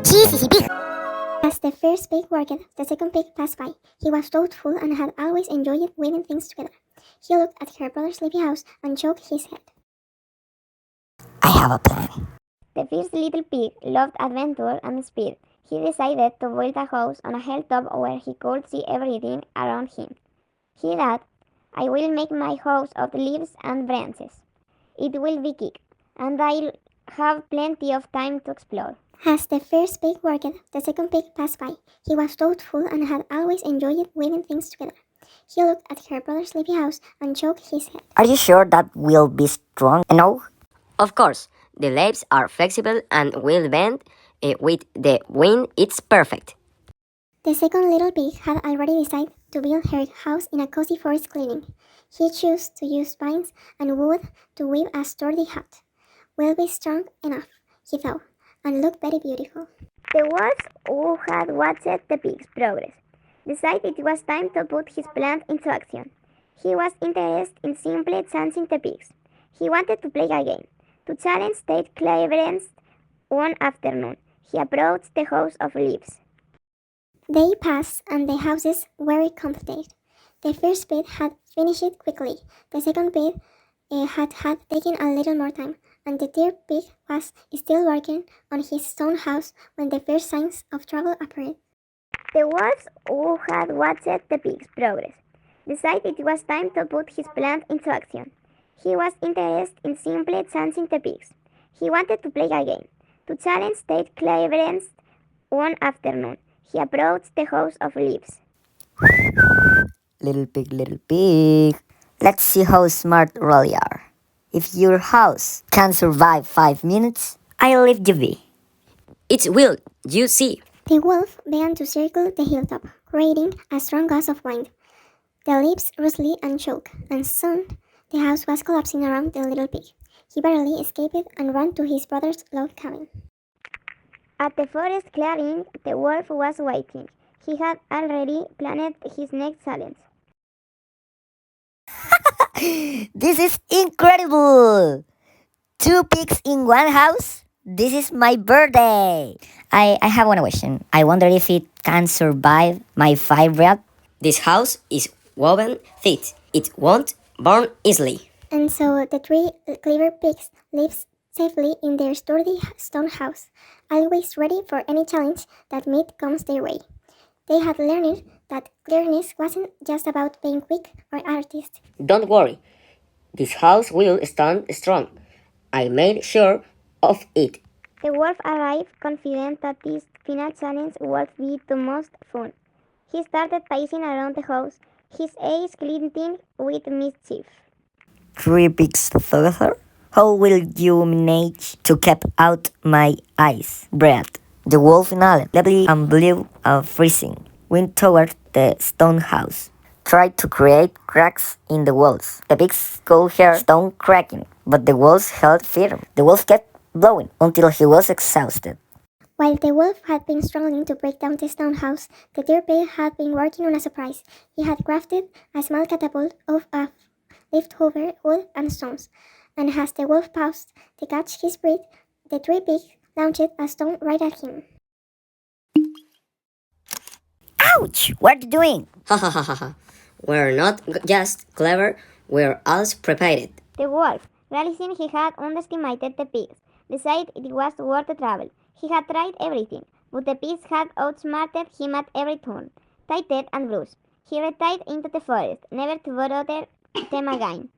Cheesy pig. As the first pig worked, the second pig passed by. He was thoughtful and had always enjoyed weaving things together. He looked at her brother's sleepy house and shook his head. I have a plan. The first little pig loved adventure and speed. He decided to build a house on a hilltop where he could see everything around him. He thought, I will make my house of leaves and branches. It will be big, and I'll have plenty of time to explore. As the first pig worked, the second pig passed by. He was thoughtful and had always enjoyed weaving things together. He looked at her brother's sleepy house and shook his head. Are you sure that will be strong enough? Of course, the leaves are flexible and will bend with the wind. It's perfect. The second little pig had already decided to build her house in a cozy forest clearing. He chose to use vines and wood to weave a sturdy hut. Will be strong enough, he thought, and looked very beautiful. The wolf, who had watched the pig's progress, decided it was time to put his plan into action. He was interested in simply challenging the pigs. He wanted to play a game. To challenge their cleverness one afternoon, he approached the house of leaves. They passed, and the houses were completed. The first pig had finished it quickly. The second pig had taken a little more time, and the third pig was still working on his stone house when the first signs of trouble appeared. The wolf, who had watched the pig's progress, decided it was time to put his plan into action. He was interested in simply challenging the pigs. He wanted to play a game. To challenge their cleverness one afternoon, he approached the house of leaves. Little pig. Let's see how smart you really are. If your house can survive 5 minutes, I'll leave you be. It will, you see. The wolf began to circle the hilltop, creating a strong gust of wind. The leaves rustled and shook, and soon the house was collapsing around the little pig. He barely escaped and ran to his brother's log cabin. At the forest clearing, the wolf was waiting. He had already planned his next challenge. This is incredible! 2 pigs in one house? This is my birthday! I have one question. I wonder if it can survive my 5 breath. This house is woven thick. It won't burn easily. And so the 3 clever pigs lived safely in their sturdy stone house, always ready for any challenge that might come their way. They had learned that cleverness wasn't just about being quick or artistic. Don't worry. This house will stand strong. I made sure of it. The wolf arrived confident that this final challenge would be the most fun. He started pacing around the house, his eyes glinting with mischief. 3 pigs together? How will you manage to keep out my eyes? Breath. The wolf nodded, levelly and blew a freezing wind toward the stone house. Tried to create cracks in the walls. The pigs could hear stone cracking, but the walls held firm. The wolf kept blowing until he was exhausted. While the wolf had been struggling to break down the stone house, the third pig had been working on a surprise. He had crafted a small catapult of leftover wood and stones, and as the wolf paused to catch his breath, the 3 pigs launched a stone right at him. Ouch! What are you doing? Ha ha ha ha ha. We're not just clever, we're also prepared. The wolf, realizing he had underestimated the pigs, decided it was worth the trouble. He had tried everything, but the pigs had outsmarted him at every turn. Tightened and bruised, he retired into the forest, never to bother them again.